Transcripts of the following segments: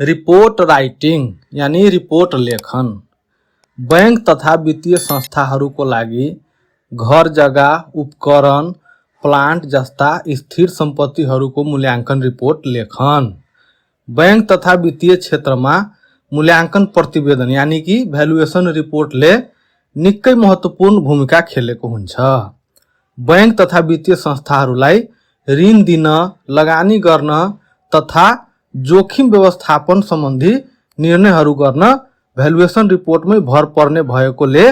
Report writing यानी report लेखन bank तथा वित्तीय संस्थाहरूको लागि घर जग्गा उपकरण प्लान्ट जस्ता स्थिर सम्पत्तिहरूको मूल्याङ्कन रिपोर्ट लेखन। बैंक तथा वित्तीय क्षेत्रमा मूल्याङ्कन प्रतिवेदन यानी कि भ्यालुएसन रिपोर्टले निकै महत्त्वपूर्ण भूमिका खेलेको हुन्छ। बैंक तथा वित्तीय संस्थाहरूलाई ऋण दिन, लगानी गर्न तथा जोखिम व्यवस्थापन सम्बन्धी निर्णयहरू गर्न भ्यालुएसन रिपोर्टमै भर पर्ने भएकोले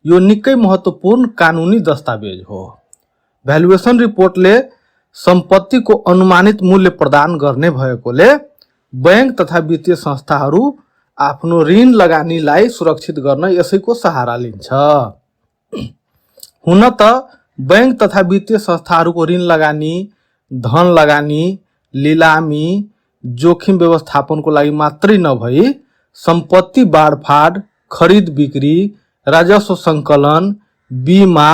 यो निकै महत्त्वपूर्ण कानुनी दस्तावेज हो। भ्यालुएसन रिपोर्टले सम्पत्तिको अनुमानित मूल्य प्रदान गर्ने भएकोले बैंक तथा वित्तीय संस्थाहरू आफ्नो ऋण लगानीलाई सुरक्षित गर्न यसैको सहारा लिन्छ। हुन त बैंक तथा वित्तीय संस्थाहरूको ऋण लगानी, धन लगानी, लिलामी, जोखिम व्यवस्थापनको लागि मात्रै नभई सम्पत्ति बाँडफाँड, खरिद बिक्री, राजस्व सङ्कलन, बीमा,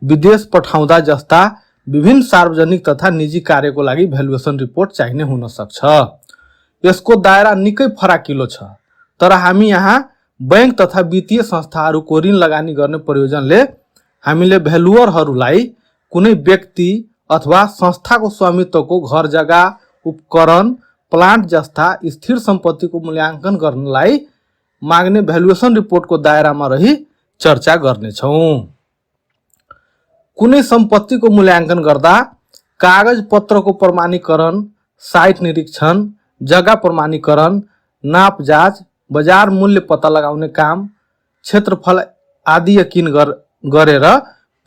विदेश पठाउँदा जस्ता विभिन्न सार्वजनिक तथा निजी कार्यको लागि भ्यालुएसन रिपोर्ट चाहिने हुन सक्छ। यसको दायरा निकै फराकिलो छ, तर हामी यहाँ बैंक तथा वित्तीय संस्थाहरूको ऋण लगानी गर्ने प्रयोजनले हामीले भ्यालुअरहरूलाई कुनै व्यक्ति अथवा संस्थाको स्वामित्वको घर जग्गा, उपकरण, प्लान्ट जस्ता स्थिर सम्पत्तिको मूल्याङ्कन गर्नलाई माग्ने भ्यालुएसन रिपोर्टको दायरामा रही चर्चा गर्नेछौँ। कुनै सम्पत्तिको मूल्याङ्कन गर्दा कागज पत्रको प्रमाणीकरण, साइट निरीक्षण, जग्गा प्रमाणीकरण, नाप जाँच, बजार मूल्य पत्ता लगाउने काम, क्षेत्रफल आदि यकिन गरेर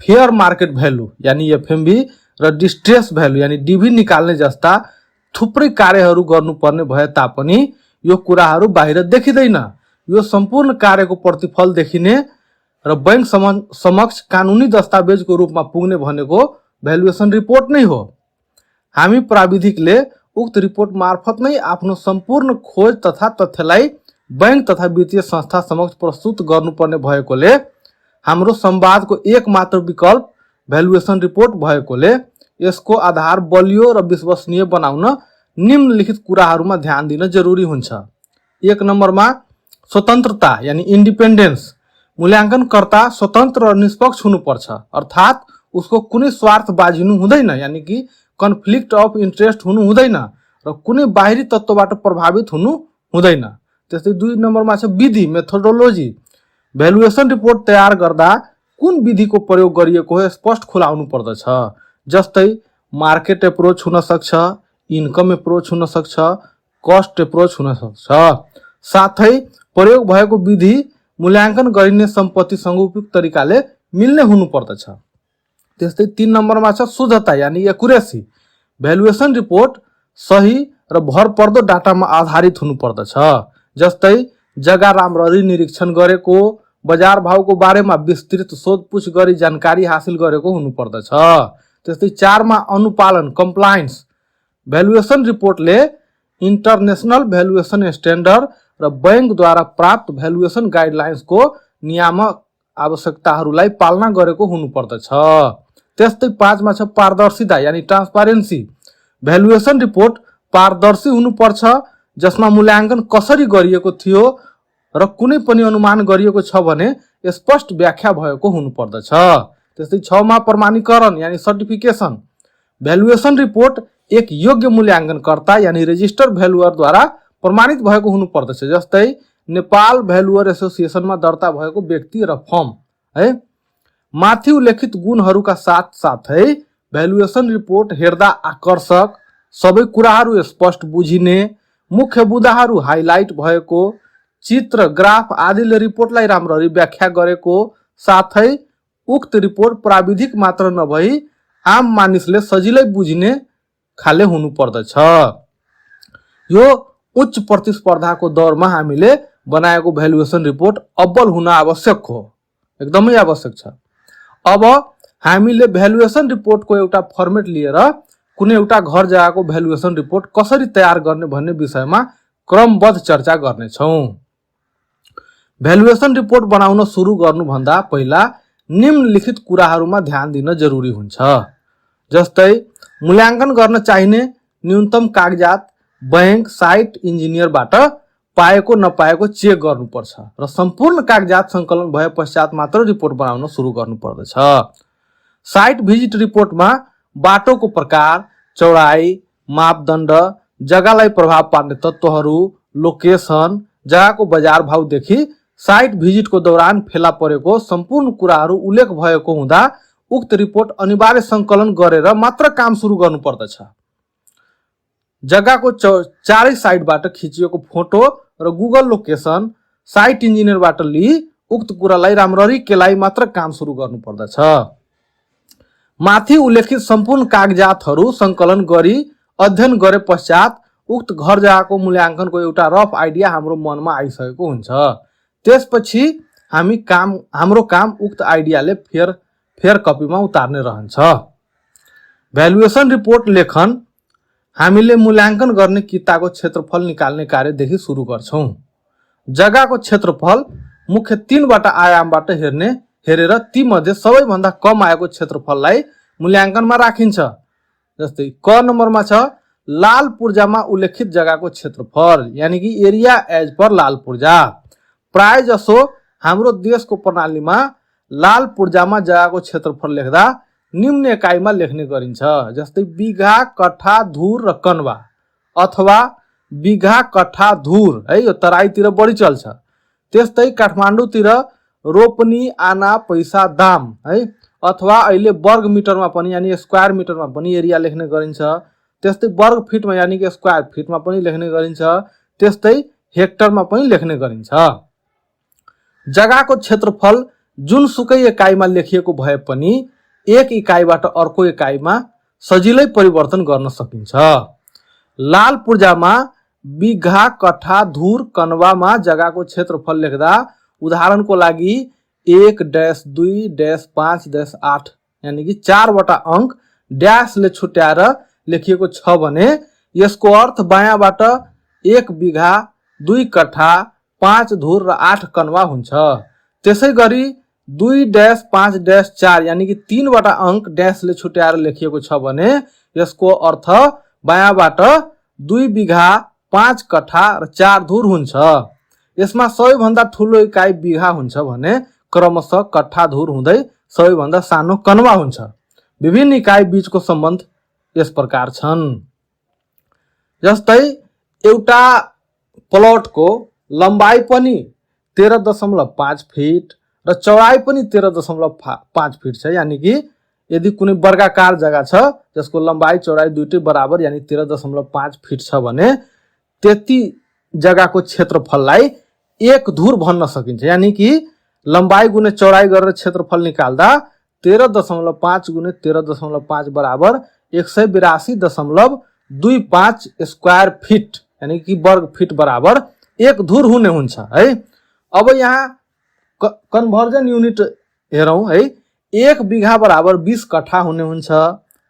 फेयर मार्केट भ्यालु यानी एफएमभी र डिस्ट्रेस भ्यालु यानी डिभी निकाल्ने जस्ता थुप्रै कार्यहरू गर्नुपर्ने भए तापनि यो कुराहरू बाहिर देखिँदैन। यो सम्पूर्ण कार्यको प्रतिफल देखिने र बैंक समक्ष कानुनी दस्तावेजको रूपमा पुग्ने भनेको भ्यालुएसन रिपोर्ट नै हो। हामी प्राविधिकले उक्त रिपोर्ट मार्फत नै आफ्नो सम्पूर्ण खोज तथा तथ्यलाई बैंक तथा वित्तीय संस्था समक्ष प्रस्तुत गर्नुपर्ने भएकोले हाम्रो संवादको एकमात्र विकल्प भ्यालुएसन रिपोर्ट भएकोले यसको आधार बलियो र विश्वसनीय बनाउन निम्नलिखित कुराहरूमा ध्यान दिन जरुरी हुन्छ। 1 नम्बरमा स्वतन्त्रता यानी इन्डिपेन्डेन्स। मूल्याङ्कनकर्ता स्वतन्त्र र निष्पक्ष हुनुपर्छ, अर्थात् उसको कुनै स्वार्थ बाजिनु हुँदैन यानी कि कन्फ्लिक्ट अफ इन्ट्रेस्ट हुनु हुँदैन र कुनै बाहिरी तत्त्वबाट प्रभावित हुनु हुँदैन। त्यस्तै 2 नम्बरमा छ विधि, मेथोडोलोजी। भ्यालुएसन रिपोर्ट तयार गर्दा कुन विधिको प्रयोग गरिएको हो स्पष्ट खुलाउनु पर्दछ। जस्तै मार्केट एप्रोच हुन सक्छ, इन्कम एप्रोच हुन सक्छ, कस्ट एप्रोच हुन सक्छ। साथै प्रयोग भएको विधि मूल्याङ्कन गरिने सम्पत्तिसँग उपयुक्त तरिकाले मिल्ने हुनु पर्दछ। त्यस्तै 3 नम्बरमा छ शुद्धता यानी एकुरेसी। भ्यालुएसन रिपोर्ट सही र भरपर्दो डाटामा आधारित हुनु पर्दछ। जस्तै जग्गा राम्ररी निरीक्षण गरेको, बजार भावको बारेमा विस्तृत सोधपुछ गरी जानकारी हासिल गरेको हुनु पर्दछ। त्यस्तै 4 मा अनुपालन कम्प्लायन्स। भ्यालुएसन रिपोर्टले इन्टरनेसनल भ्यालुएसन स्ट्यान्डर्ड र बैंकद्वारा प्राप्त भ्यालुएसन गाइडलाइन्सको नियामक आवश्यकताहरूलाई पालना गरेको हुनु पर्दछ। त्यस्तै 5 मा छ पारदर्शिता यानी ट्रान्सपारेन्सी। भ्यालुएसन रिपोर्ट पारदर्शी हुनुपर्छ, जसमा मूल्याङ्कन कसरी गरिएको थियो र कुनै पनि अनुमान गरिएको छ भने स्पष्ट व्याख्या भएको हुनुपर्दछ। त्यस्तै 6 मा प्रमाणीकरण यानी सर्टिफिकेसन। भ्यालुएसन रिपोर्ट एक योग्य मूल्याङ्कनकर्ता यानी रेजिस्टर भ्यालुअरद्वारा प्रमाणित भएको हुनुपर्दछ। जस्तै नेपाल भ्यालुअर एसोसिएसनमा दर्ता भएको व्यक्ति र फर्म है। माथि उल्लेखित गुणहरूका साथसाथै भ्यालुएसन रिपोर्ट हेर्दा आकर्षक, सबै कुराहरू स्पष्ट बुझिने, मुख्य बुँदाहरू हाइलाइट भएको, चित्र, ग्राफ आदिले रिपोर्टलाई राम्ररी व्याख्या गरेको, साथै उक्त रिपोर्ट प्राविधिक मात्र नभई आम मानिसले सजिलै बुझिने खाले हुनु पर्दछ। यो उच्च प्रतिस्पर्धाको दौरमा हामीले बनाएको भ्यालुएसन रिपोर्ट अब्बल हुन आवश्यक हो, एकदमै आवश्यक छ। अब हामीले भ्यालुएसन रिपोर्टको एउटा फर्मेट लिएर कुनै एउटा घर जग्गाको भ्यालुएसन रिपोर्ट कसरी तयार गर्ने भन्ने विषयमा क्रमबद्ध चर्चा गर्नेछौँ। भ्यालुएसन रिपोर्ट बनाउन सुरु गर्नुभन्दा पहिला निम्नलिखित कुराहरूमा ध्यान दिन जरुरी हुन्छ। जस्तै मूल्याङ्कन गर्न चाहिने न्यूनतम कागजात, बैंक साइट इन्जिनियरबाट पाएको नपाएको चेक गर्नुपर्छ र सम्पूर्ण कागजात सङ्कलन भए पश्चात मात्र रिपोर्ट बनाउन सुरु गर्नुपर्दछ। साइट भिजिट रिपोर्टमा बाटोको प्रकार, चौडाइ, मापदण्ड, जग्गालाई प्रभाव पार्ने तत्त्वहरू, लोकेसन, जग्गाको बजार भाउदेखि साइट भिजिटको दौरान फेला परेको सम्पूर्ण कुराहरू उल्लेख भएको हुँदा उक्त रिपोर्ट अनिवार्य सङ्कलन गरेर मात्र काम सुरु गर्नुपर्दछ। जग्गाको चारै साइडबाट खिचिएको फोटो र गुगल लोकेसन साइट इन्जिनियरबाट लिई उक्त कुरालाई राम्ररी केलाई मात्र काम सुरु गर्नुपर्दछ। माथि उल्लेखित सम्पूर्ण कागजातहरू सङ्कलन गरी अध्ययन गरे पश्चात उक्त घर जग्गाको मूल्याङ्कनको एउटा रफ आइडिया हाम्रो मनमा आइसकेको हुन्छ। त्यसपछि हाम्रो काम उक्त आइडियाले फेयर कपीमा उतार्ने रहन्छ। भ्यालुएसन रिपोर्ट लेखन हामीले मूल्याङ्कन गर्ने किताको क्षेत्रफल निकाल्ने कार्यदेखि सुरु गर्छौँ। जग्गाको क्षेत्रफल मुख्य 3वटा आयामबाट हेरेर तीमध्ये सबैभन्दा कम आएको क्षेत्रफललाई मूल्याङ्कनमा राखिन्छ। जस्तै क नम्बरमा छ लाल पूर्जामा उल्लेखित जग्गाको क्षेत्रफल यानि कि एरिया एज पर लाल पूर्जा। प्राय जसो हाम्रो देशको प्रणालीमा लाल पूर्जामा जग्गाको क्षेत्रफल लेख्दा निम्न एकाइमा लेख्ने गरिन्छ। जस्तै बिघा, कट्ठा, धुर र कन्वा अथवा बिघा, कट्ठा, धुर है, यो तराईतिर बढी चल्छ। त्यस्तै काठमाडौँतिर रोपनी, आना, पैसा, दाम है, अथवा अहिले वर्ग मिटरमा पनि यानि स्क्वायर मिटरमा पनि एरिया लेख्ने गरिन्छ। त्यस्तै वर्ग फिटमा यानि कि स्क्वायर फिटमा पनि लेख्ने गरिन्छ। त्यस्तै हेक्टरमा पनि लेख्ने गरिन्छ। जग्गाको क्षेत्रफल जुनसुकै एकाइमा लेखिएको भए पनि एक इकाइबाट अर्को इकाइमा सजिलै परिवर्तन गर्न सकिन्छ। लाल पूर्जामा बिघा, कट्ठा, धुर, कन्वामा जग्गाको क्षेत्रफल लेख्दा उदाहरणको लागि 1-2-5-8 यानि कि 4वटा अङ्क ड्यासले छुट्याएर लेखिएको छ भने यसको अर्थ बायाँबाट 1 बिघा, 2 कट्ठा, 5 धुर र 8 कन्वा हुन्छ। त्यसै गरी 2-5-4 यानि कि 3वटा अङ्क ड्यासले छुट्याएर लेखिएको छ भने यसको अर्थ बायाँबाट 2 बिघा, 5 कट्ठा र 4 धुर हुन्छ। यसमा सबैभन्दा ठुलो इकाइ बिघा हुन्छ भने क्रमशः कट्ठा, धुर हुँदै सबैभन्दा सानो कन्वा हुन्छ। विभिन्न इकाइ बीचको सम्बन्ध यस प्रकार छन्। जस्तै एउटा प्लटको लम्बाइ पनि 13.5 फिट र चौडाइ पनि 13.5 फिट छ। यानि कि यदि कुनै वर्गाकार जग्गा छ जसको लम्बाइ चौडाइ दुइटै बराबर यानि 13.5 फिट छ भने त्यति जग्गाको क्षेत्रफललाई एक धुर भन्न सकिन्छ। यानि कि लम्बाइ गुणे चौडाइ गरेर क्षेत्रफल निकाल्दा 13.5 गुणे 13.5 बराबर 182.25 स्क्वायर फिट यानि कि वर्ग फिट बराबर एक धुर हुने हुन्छ है। अब यहाँ कन्भर्जन युनिट हेरौँ है। 1 बिघा बराबर 20 कट्ठा हुने हुन्छ।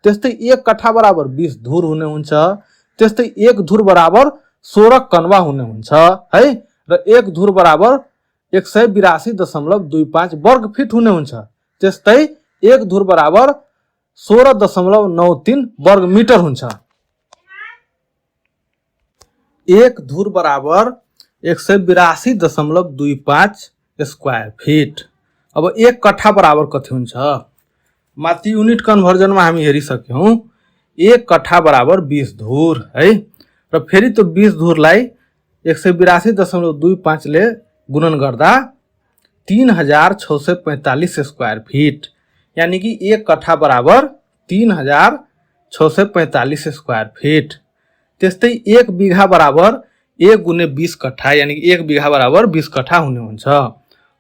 त्यस्तै 1 कट्ठा बराबर 20 धुर हुने हुन्छ। त्यस्तै 1 धुर बराबर 16 कन्वा हुने हुन्छ है। र 1 धुर बराबर 182.25 वर्ग फिट हुने हुन्छ। त्यस्तै 1 धुर बराबर 16.93 वर्ग मिटर हुन्छ। 1 धुर बराबर 182.25 स्क्वायर फिट। अब 1 कट्ठा बराबर कति हुन्छ? माथि युनिट कन्भर्जनमा हामी हेरिसक्यौँ। 1 कट्ठा बराबर 20 धुर है। र फेरि त्यो 20 धुरलाई 182.25 ले गुणन गर्दा 3645 स्क्वायर फिट यानि कि 1 कट्ठा बराबर 3645 स्क्वायर फिट। त्यस्तै 1 बिघा बराबर 1 गुणे 20 कट्ठा यानि कि 1 बिघा बराबर 20 कट्ठा हुने हुन्छ।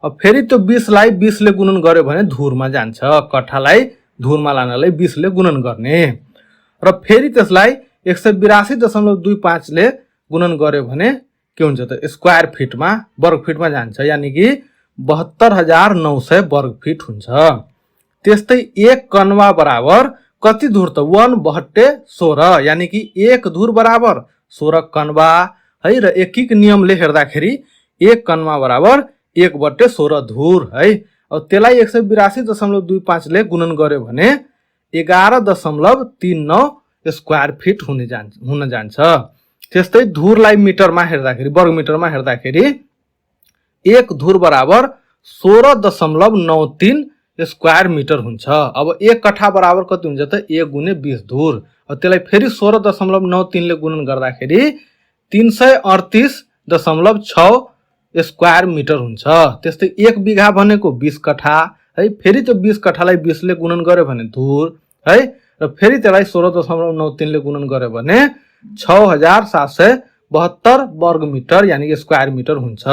अब फेरि त्यो 20 लाई 20 ले गुणन गर्यो भने धुरमा जान्छ। कट्ठालाई धुरमा लानलाई 20 ले गुणन गर्ने र फेरि त्यसलाई 182.25 ले गुणन गर्यो भने के हुन्छ त स्क्वायर फिटमा वर्ग फिटमा जान्छ। यानि कि 72,900 वर्ग फिट हुन्छ। त्यस्तै 1 कन्वा बराबर कति धुर त 1/16 यानि कि 1 धुर बराबर 16 कन्वा है। र एकीक नियमले हेर्दाखेरि 1 कन्वा बराबर 1/16 धुर है। अब त्यसलाई 182.25 ले गुणन गर्यो भने 11.39 स्क्वायर फिट हुन जान्छ। त्यस्तै धुरलाई मिटरमा हेर्दाखेरि वर्ग मिटरमा हेर्दाखेरि एक धुर बराबर 16.93 स्क्वायर मिटर हुन्छ। अब एक कट्ठा बराबर कति हुन्छ त 1 गुणे 20 धुर। अब त्यसलाई फेरि 16.93 ले गुणन गर्दाखेरि 338.6 स्क्वायर मिटर हुन्छ। त्यस्तै 1 बिघा भनेको 20 कट्ठा है, फेरि त्यो 20 कट्ठालाई 20 ले गुणन गर्यो भने धुर है, र फेरि त्यसलाई 16.93 ले गुणन गर्यो भने 6772 वर्ग मिटर यानी कि स्क्वायर मिटर हुन्छ।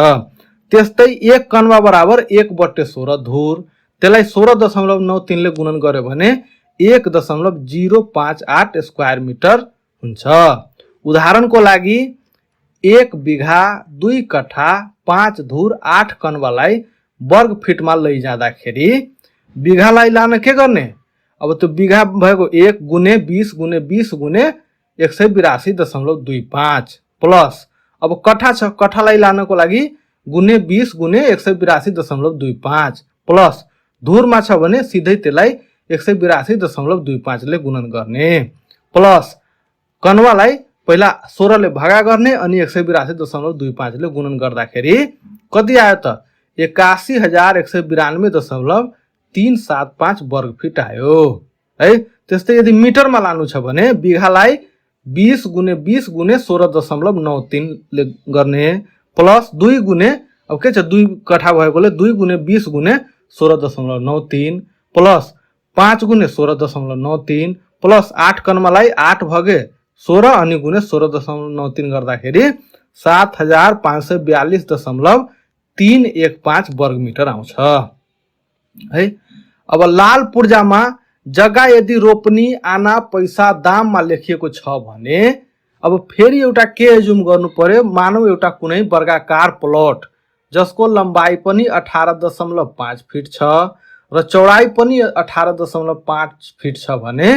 त्यस्तै 1 कन्वा बराबर 1/16 धुर, त्यसलाई 16.93 ले गुणन गर्यो भने 1.058 स्क्वायर मिटर हुन्छ। उदाहरणको लागि 1 बिघा 2 कट्ठा 5 धुर 8 कन्वालाई वर्ग फिटमा लैजाँदाखेरि बिघालाई लान के गर्ने? अब त्यो बिघा भएको 1 गुणे 20 गुणे 20 गुणे 182.25 प्लस अब कट्ठा छ, कट्ठालाई लानको लागि गुणे 20 गुणे 182.25 प्लस धुरमा छ भने सिधै त्यसलाई 182.25 ले गुणन गर्ने प्लस कन्वालाई पहिला 16 ले भागा गर्ने अनि 182.25 ले गुणन गर्दाखेरि कति आयो त 81,192.375 वर्ग फिट आयो है। त्यस्तै यदि मिटरमा लानु छ भने बिघालाई 20 गुणे 20 गुणे 16.93 ले गर्ने प्लस 2 गुणे अब के छ 2 कट्ठा भएकोले 2 गुणे 20 गुणे 16.93 प्लस 5 गुणे 16.93 प्लस 8 कन्वालाई 8 भगे 16 अनि गुणे 16.93 गर्दाखेरि 7542.315 वर्ग मिटर आउँछ है। अब लाल पूर्जामा जग्गा यदि रोपनी आना पैसा दाममा लेखिएको छ भने अब फेरि एउटा के एज्युम गर्नु पर्यो, मानौ एउटा कुनै वर्गाकार प्लट जसको लम्बाइ पनि 18.5 फिट छ र चौडाइ पनि 18.5 फिट छ भने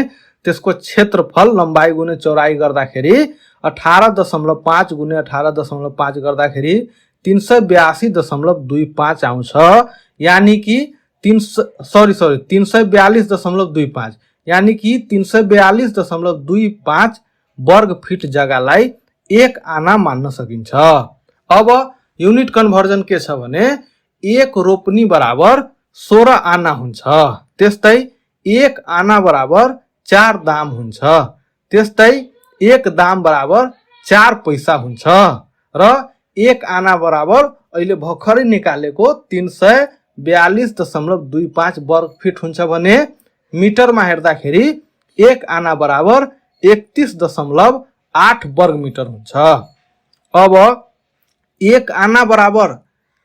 त्यसको क्षेत्रफल लम्बाइ गुणे चौडाइ गर्दाखेरि 18.5 गुणे 18.5 गर्दाखेरि 382.25 आउँछ। यानी कि 342.25 यानी कि 342.25 वर्ग फिट जग्गालाई 1 आना मान्न सकिन्छ। अब युनिट कन्भर्जन के छ भने 1 रोपनी बराबर 16 आना हुन्छ। त्यस्तै 1 आना बराबर 4 दाम हुन्छ। त्यस्तै 1 दाम बराबर 4 पैसा हुन्छ र 1 आना बराबर अहिले भर्खरै निकालेको 342.25 वर्ग फिट हुन्छ भने मिटरमा हेर्दाखेरि 1 आना बराबर 31.8 वर्ग मिटर हुन्छ। अब 1 आना बराबर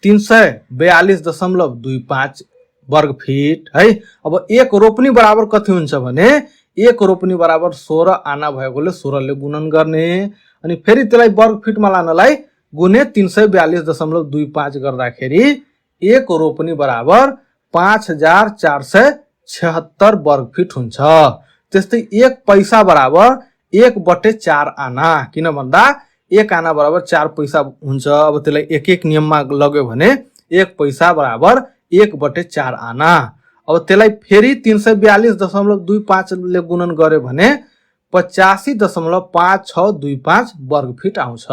342.25 वर्ग फिट है। अब 1 रोपनी बराबर कति हुन्छ भने 1 रोपनी बराबर 16 आना भएकोले 16 ले गुणन गर्ने अनि फेरि त्यसलाई वर्ग फिटमा लानलाई गुणे 342.25 गर्दाखेरि 1 रोपनी बराबर 5476 वर्ग फिट हुन्छ। त्यस्तै 1 पैसा बराबर 1/4 आना, किन भन्दा 1 आना बराबर 4 पैसा हुन्छ। अब त्यसलाई एक एक नियममा लग्यो भने 1 पैसा बराबर 1/4 आना। अब त्यसलाई फेरि 342.25 ले गुणन गर्यो भने 85.5625 वर्ग फिट आउँछ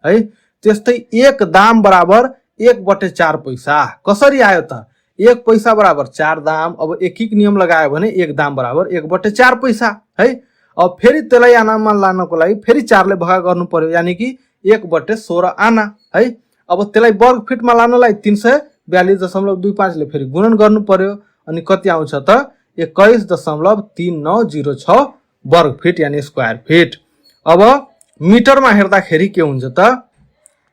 है। त्यस्तै 1 दाम बराबर 1/4 पैसा कसरी आयो त? 1 पैसा बराबर 4 दाम। अब एक एक नियम लगायो भने 1 दाम बराबर 1/4 पैसा है। अब फेरि त्यसलाई आनामा लानको लागि फेरि 4 ले भागा गर्नु पर्यो यानी कि 1/16 आना है। अब त्यसलाई वर्ग फिटमा लानलाई 342.25 ले फेरि गुणन गर्नु पर्यो अनि कति आउँछ त 21.3906 वर्ग फिट यानी स्क्वायर फिट। अब मिटरमा हेर्दाखेरि के हुन्छ त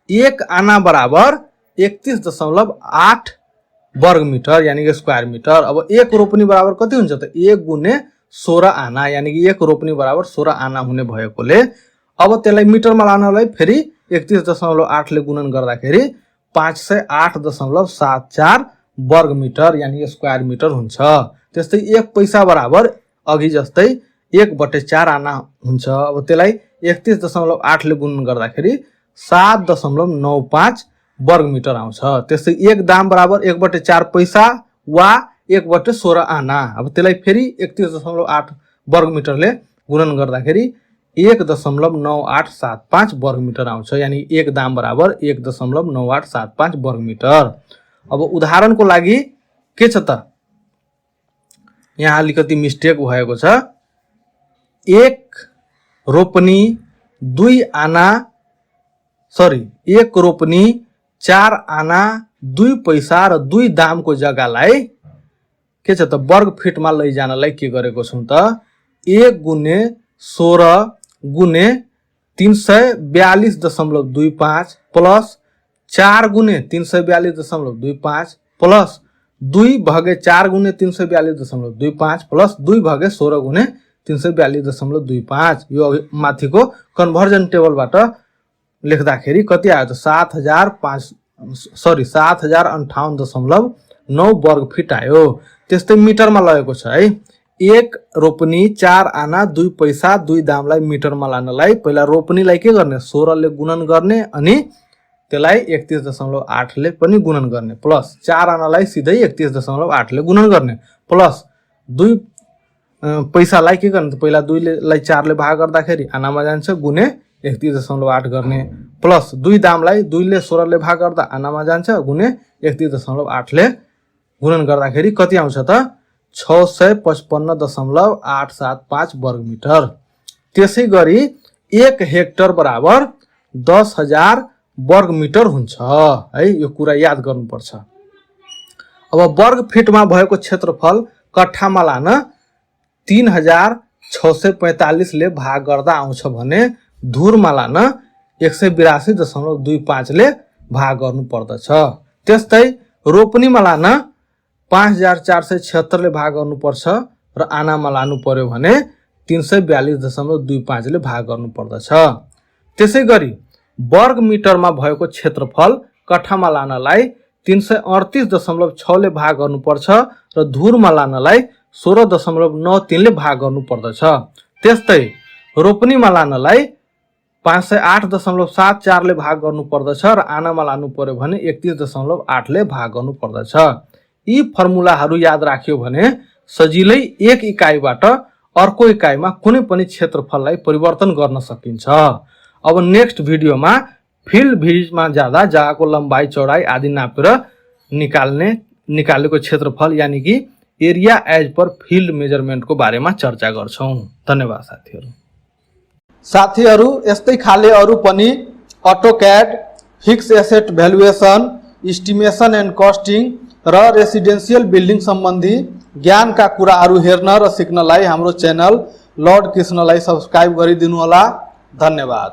1 आना बराबर 31.8 वर्ग मिटर यानी कि स्क्वायर मिटर। अब 1 रोपनी बराबर कति हुन्छ त 1 गुणे 16 आना यानी कि 1 रोपनी बराबर 16 आना हुने भएकोले अब त्यसलाई मिटरमा लानलाई फेरि 31.8 ले गुणन गर्दाखेरि 508.74 वर्ग मिटर यानी कि स्क्वायर मिटर हुन्छ। त्यस्तै 1 पैसा बराबर अघि जस्तै 1/4 आना हुन्छ। अब त्यसलाई 31.8 ले गुणन गर्दाखेरि 7.95 वर्ग मिटर आउँछ। त्यस्तै 1 दाम बराबर 1/4 पैसा वा 1/16 आना। अब त्यसलाई फेरि 31.8 वर्ग मिटरले गुणन गर्दाखेरि 1.9875 वर्ग मिटर आउँछ, यानी एक दाम बराबर 1.9875 वर्ग मिटर। अब उदाहरणको लागि के छ त, यहाँ अलिकति मिस्टेक भएको छ। एक रोपनी 4 आना 2 पैसा र 2 दामको जग्गालाई के छ त वर्ग फिटमा लैजानलाई के गरेको छौं त 1 गुणे 16 गुणे 342.25 प्लस 4 गुणे 342.25 प्लस 2 भागे 4 गुणे 342.25 प्लस 2 भागे 16 गुणे 342.25। यो माथिको कन्भर्जन टेबलबाट लेख्दाखेरि कति आयो त 7058.9 वर्ग फिट आयो। त्यस्तै मिटरमा लगेको छ है। एक रोपनी 4 आना 2 पैसा 2 दामलाई मिटरमा लानलाई पहिला रोपनीलाई के गर्ने 16 ले गुणन गर्ने अनि त्यसलाई 31.8 ले पनि गुणन गर्ने प्लस 4 आनालाई सिधै 31.8 ले गुणन गर्ने प्लस 2 पैसालाई के गर्ने पहिला 2 लाई 4 ले भाग गर्दाखेरि आनामा जान्छ गुणे 31.8 गर्ने प्लस 2 दामलाई 2 ले 16 ले भाग गर्दा आनामा जान्छ गुणे 31.8 ले गुणन गर्दाखेरि कति आउँछ त 655.875 वर्ग मिटर। त्यसै गरी 1 हेक्टर बराबर 10,000 वर्ग मिटर हुन्छ है। यो कुरा याद गर्नुपर्छ। अब वर्ग फिटमा भएको क्षेत्रफल कट्ठामा लान 3645 ले भाग गर्दा आउँछ भने धुरमा लान 182.25 ले भाग गर्नु पर्दछ। त्यस्तै रोपनीमा लान 5476 ले भाग गर्नु पर्छ र आनामा लानु पर्यो भने 342.25 ले भाग गर्नु पर्दछ। त्यसै गरी वर्ग मिटरमा भएको क्षेत्रफल कट्ठामा लानलाई 338.6 ले भाग गर्नु पर्छ र धुरमा लानलाई 16.93 ले भाग गर्नु पर्दछ। त्यस्तै रोपनीमा लानलाई 508.74 ले भाग गर्नु पर्दछ र आनामा लानु पर्यो भने 31.8 ले भाग गर्नु पर्दछ। यी फर्मुलाहरू याद राख्यो भने सजिलै एक इकाइबाट अर्को इकाइमा कुनै पनि क्षेत्रफललाई परिवर्तन गर्न सकिन्छ। अब नेक्स्ट भिडियोमा फिल्ड भिजिटमा जाँदा जग्गाको लम्बाइ चौडाइ आदि नापेर निकालेको क्षेत्रफल यानी कि एरिया एज पर फिल्ड मेजरमेन्टको बारेमा चर्चा गर्छौं। धन्यवाद साथीहरू। यस्तै खाले अरु पनि AutoCAD, fix asset valuation, estimation and costing र रेसिडेन्सियल बिल्डिङ सम्बन्धी ज्ञानका कुराहरू हेर्न र सिक्नलाई हाम्रो च्यानल लर्ड कृष्णलाई सब्स्क्राइब गरिदिनु होला। धन्यवाद।